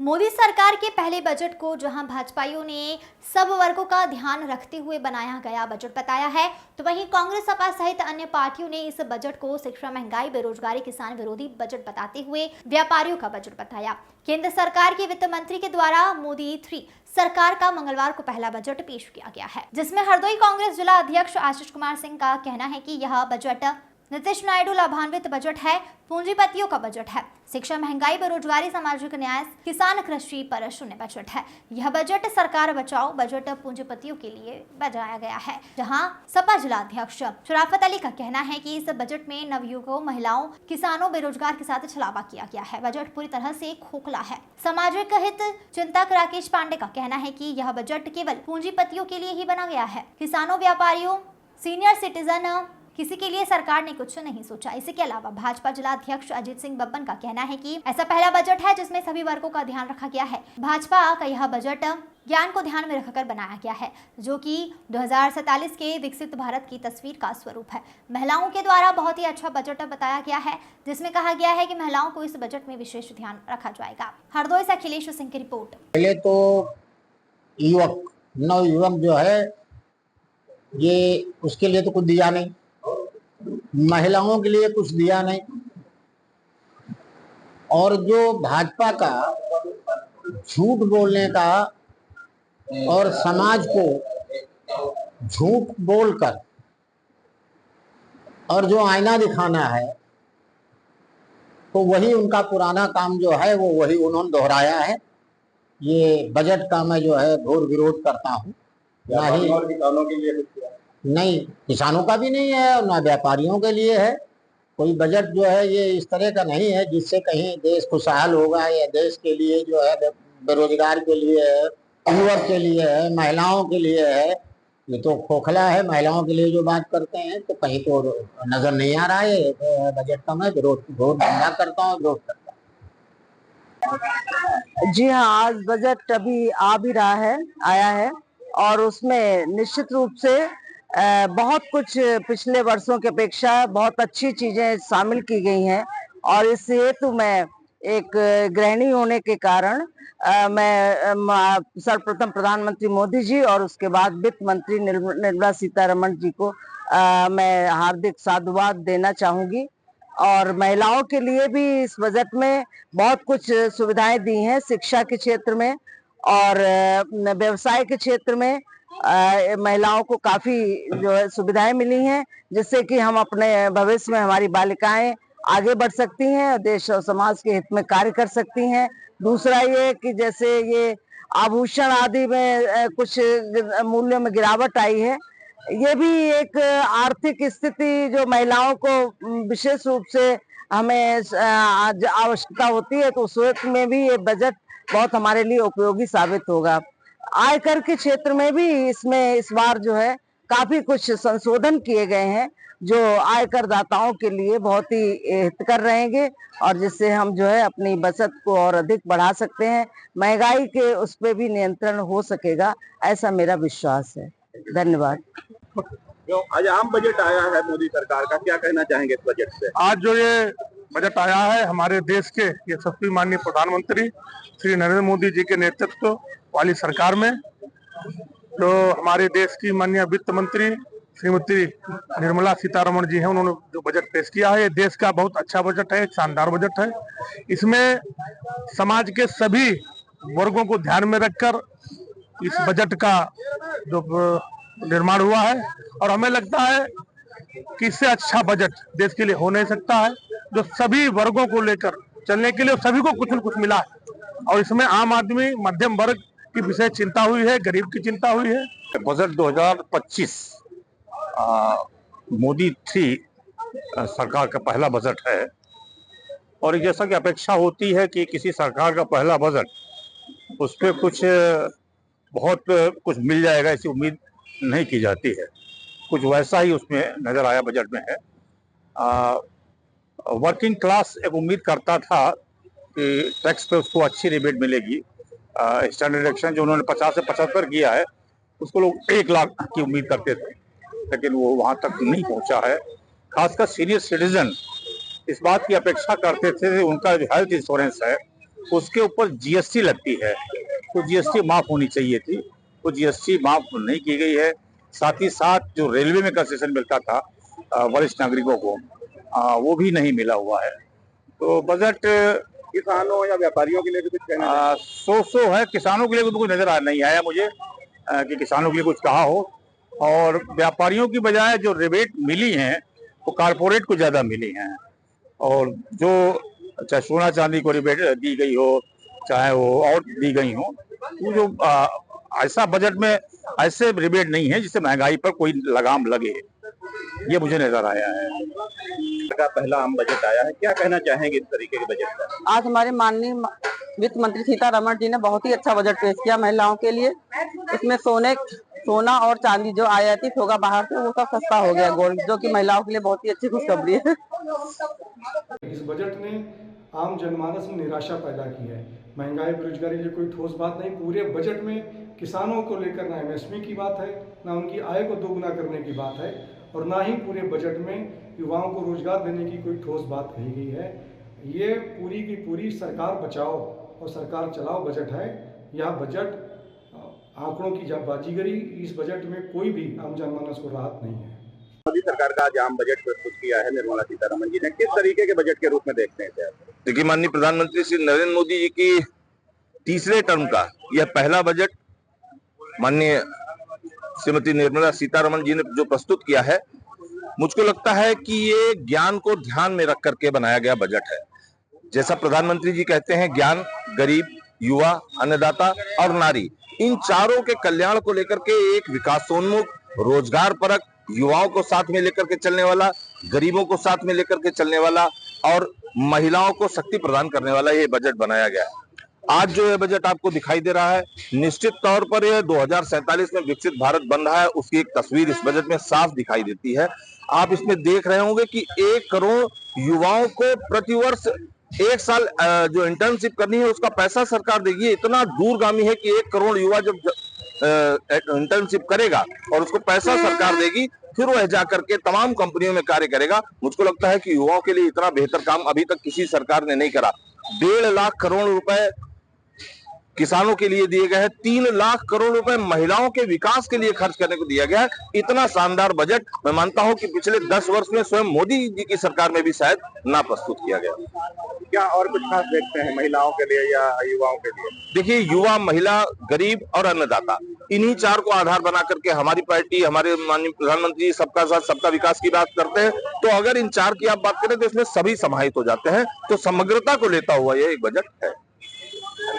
मोदी सरकार के पहले बजट को जहां भाजपाइयों ने सब वर्गों का ध्यान रखते हुए बनाया गया बजट बताया है, तो वहीं कांग्रेस सपा सहित अन्य पार्टियों ने इस बजट को शिक्षा, महंगाई, बेरोजगारी, किसान विरोधी बजट बताते हुए व्यापारियों का बजट बताया। केंद्र सरकार के वित्त मंत्री के द्वारा मोदी 3 सरकार का मंगलवार को पहला बजट पेश किया गया है, जिसमें हरदोई कांग्रेस जिला अध्यक्ष आशीष कुमार सिंह का कहना है कि यह बजट नीतीश नायडू लाभान्वित बजट है, पूंजीपतियों का बजट है। शिक्षा, महंगाई, बेरोजगारी, सामाजिक न्याय, किसान, कृषि पर शून्य बजट है। यह बजट सरकार बचाओ बजट पूंजीपतियों के लिए बनाया गया है। जहां सपा जिला अध्यक्ष शराफत अली का कहना है कि इस बजट में नवयुवकों, महिलाओं, किसानों, बेरोजगार के साथ छलावा किया गया है। बजट पूरी तरह से खोखला है। सामाजिक हित चिंतक राकेश पांडे का कहना है कि यह बजट केवल पूंजीपतियों के लिए ही बना गया है। किसानों, व्यापारियों, सीनियर सिटीजन, किसी के लिए सरकार ने कुछ नहीं सोचा। इसके अलावा भाजपा जिला अध्यक्ष अजीत सिंह बब्बन का कहना है कि ऐसा पहला बजट है जिसमें सभी वर्गों का ध्यान रखा गया है। भाजपा का यह बजट ज्ञान को ध्यान में रखकर बनाया गया है, जो कि 2047 के विकसित भारत की तस्वीर का स्वरूप है। महिलाओं के द्वारा बहुत ही अच्छा बजट बताया गया है, जिसमें कहा गया है कि महिलाओं को इस बजट में विशेष ध्यान रखा जाएगा। हरदोई से अखिलेश सिंह की रिपोर्ट। पहले तो नवयुवक जो है ये उसके लिए तो कुछ दिया नहीं, महिलाओं के लिए कुछ दिया नहीं, और जो भाजपा का झूठ बोलने का और समाज को झूठ बोलकर और जो आईना दिखाना है, तो वही उनका पुराना काम जो है वो वही उन्होंने दोहराया है। ये बजट का मैं जो है घोर विरोध करता हूँ। किसानों के लिए नहीं, किसानों का भी नहीं है और ना व्यापारियों के लिए है। कोई बजट जो है ये इस तरह का नहीं है जिससे कहीं देश खुशहाल होगा, या देश के लिए जो है बेरोजगार के लिए है, युवक के लिए है, महिलाओं के लिए है। ये तो खोखला है। महिलाओं के लिए जो बात करते हैं तो कहीं तो नजर नहीं आ रहा है। बजट का मैं विरोध निंदा करता हूँ, विरोध करता हूँ। जी हाँ, आज बजट अभी आ भी रहा है, आया है, और उसमें निश्चित रूप से बहुत कुछ पिछले वर्षों की अपेक्षा बहुत अच्छी चीजें शामिल की गई हैं। और इस हेतु मैं एक गृहिणी होने के कारण मैं सर्वप्रथम प्रधानमंत्री मोदी जी और उसके बाद वित्त मंत्री निर्मला सीतारमण जी को मैं हार्दिक साधुवाद देना चाहूंगी। और महिलाओं के लिए भी इस बजट में बहुत कुछ सुविधाएं दी हैं, शिक्षा के क्षेत्र में और व्यवसाय के क्षेत्र में महिलाओं को काफी जो है सुविधाएं मिली हैं, जिससे कि हम अपने भविष्य में हमारी बालिकाएं आगे बढ़ सकती हैं और देश और समाज के हित में कार्य कर सकती हैं। दूसरा ये कि जैसे ये आभूषण आदि में कुछ मूल्यों में गिरावट आई है, ये भी एक आर्थिक स्थिति जो महिलाओं को विशेष रूप से हमें आवश्यकता होती है, तो उस वक्त में भी ये बजट बहुत हमारे लिए उपयोगी साबित होगा। आयकर के क्षेत्र में भी इसमें इस बार जो है काफी कुछ संशोधन किए गए हैं, जो आयकर दाताओं के लिए बहुत ही हितकर रहेंगे और जिससे हम जो है अपनी बचत को और अधिक बढ़ा सकते हैं। महंगाई के उस पर भी नियंत्रण हो सकेगा, ऐसा मेरा विश्वास है। धन्यवाद। जो आज आम बजट आया है मोदी सरकार का, क्या कहना चाहेंगे इस बजट से? आज जो ये बजट आया है हमारे देश के यशस्वी माननीय प्रधानमंत्री श्री नरेंद्र मोदी जी के नेतृत्व वाली सरकार में, जो हमारे देश की माननीय वित्त मंत्री श्रीमती निर्मला सीतारमण जी हैं, उन्होंने जो बजट पेश किया है, ये देश का बहुत अच्छा बजट है, शानदार बजट है। इसमें समाज के सभी वर्गों को ध्यान में रखकर इस बजट का जो निर्माण हुआ है, और हमें लगता है कि इससे अच्छा बजट देश के लिए हो नहीं सकता है, जो सभी वर्गों को लेकर चलने के लिए सभी को कुछ न कुछ मिला है। और इसमें आम आदमी, मध्यम वर्ग की विशेष चिंता हुई है, गरीब की चिंता हुई है। बजट 2025 मोदी 3 सरकार का पहला बजट है, और जैसा कि अपेक्षा होती है कि किसी सरकार का पहला बजट उस पर कुछ बहुत कुछ मिल जाएगा, ऐसी उम्मीद नहीं की जाती है। कुछ वैसा ही उसमें नजर आया बजट में है। वर्किंग क्लास एक उम्मीद करता था कि टैक्स पे उसको अच्छी रिबेट मिलेगी। स्टैंडर्ड डिडक्शन जो उन्होंने 50 से 75 किया है, उसको लोग 1 लाख की उम्मीद करते थे, लेकिन वो वहां तक नहीं पहुंचा है। खासकर सीनियर सिटीजन इस बात की अपेक्षा करते थे कि उनका जो हेल्थ इंश्योरेंस है उसके ऊपर जीएसटी लगती है, तो जीएसटी माफ होनी चाहिए थी, तो जीएसटी माफ नहीं की गई है। साथ ही साथ जो रेलवे में कंसेशन मिलता था वरिष्ठ नागरिकों को, वो भी नहीं मिला हुआ है। तो बजट किसानों या व्यापारियों के लिए भी कुछ कहना सो है, किसानों के लिए तो कुछ नजर नहीं आया मुझे कि किसानों के लिए कुछ कहा हो। और व्यापारियों की बजाय जो रिबेट मिली हैं वो कारपोरेट को ज्यादा मिली हैं, और जो चाहे सोना चांदी को रिबेट दी गई हो, चाहे वो और दी गई हो, वो जो ऐसा बजट में ऐसे रिबेट नहीं है जिससे महंगाई पर कोई लगाम लगे, ये मुझे नजर आया है। का पहला आम बजट आया है, क्या कहना चाहेंगे इस तरीके के बजट पर? आज हमारे माननीय वित्त मंत्री सीतारमण जी ने बहुत ही अच्छा बजट पेश किया महिलाओं के लिए। इसमें सोना और चांदी जो आयातित होगा बाहर से वो सब सस्ता हो गया, गोल्ड, जो कि महिलाओं के लिए बहुत ही अच्छी खुशखबरी है। इस बजट ने आम जनमानस में निराशा पैदा की है। महंगाई बेरोजगारी की कोई ठोस बात नहीं। पूरे बजट में किसानों को लेकर ना एमएसपी की बात है, ना उनकी आय को दोगुना करने की बात है, और ना ही पूरे बजट में युवाओं को रोजगार देने की कोई ठोस बात कही गई है। ये पूरी की पूरी सरकार बचाओ और सरकार चलाओ बजट है। यह बजट आंकड़ों की बाजीगरी, इस बजट में कोई भी आम जनमानस को राहत नहीं है। मोदी सरकार का आज आम बजट प्रस्तुत किया है निर्मला सीतारमण जी ने, किस तरीके के बजट के रूप में देखते हैं सर? देखिए, माननीय प्रधानमंत्री श्री नरेंद्र मोदी जी की तीसरे टर्म का यह पहला बजट माननीय श्रीमती निर्मला सीतारमण जी ने जो प्रस्तुत किया है, मुझको लगता है कि ये ज्ञान को ध्यान में रख करके बनाया गया बजट है। जैसा प्रधानमंत्री जी कहते हैं, ज्ञान, गरीब, युवा, अन्नदाता और नारी, इन चारों के कल्याण को लेकर के एक विकासोन्मुख, रोजगार परक, युवाओं को साथ में लेकर के चलने वाला, गरीबों को साथ में लेकर के चलने वाला और महिलाओं को शक्ति प्रदान करने वाला ये बजट बनाया गया है। आज जो ये बजट आपको दिखाई दे रहा है, निश्चित तौर पर यह 2047 में विकसित भारत बन रहा है, उसकी एक तस्वीर इस बजट में साफ दिखाई देती है। आप इसमें देख रहे होंगे कि 1 करोड़ युवाओं को प्रतिवर्ष 1 साल जो इंटर्नशिप करनी है उसका पैसा सरकार देगी। इतना दूरगामी है कि 1 करोड़ युवा जब इंटर्नशिप करेगा और उसको पैसा सरकार देगी, फिर वह जाकर के तमाम कंपनियों में कार्य करेगा। मुझको लगता है कि युवाओं के लिए इतना बेहतर काम अभी तक किसी सरकार ने नहीं करा। 1.5 लाख करोड़ रुपए किसानों के लिए दिए गए हैं, 3 लाख करोड़ रुपए महिलाओं के विकास के लिए खर्च करने को दिया गया है। इतना शानदार बजट मैं मानता हूं कि पिछले 10 वर्ष में स्वयं मोदी जी की सरकार में भी शायद ना प्रस्तुत किया गया। क्या और कुछ खास देखते हैं महिलाओं के लिए या युवाओं के लिए? देखिए, युवा, महिला, गरीब और अन्नदाता, इन्हीं 4 को आधार बना करके हमारी पार्टी, हमारे माननीय प्रधानमंत्री सबका साथ सबका विकास की बात करते हैं। तो अगर इन 4 की आप बात करें तो इसमें सभी समाहित हो जाते हैं। तो समग्रता को लेता हुआ यह एक बजट है।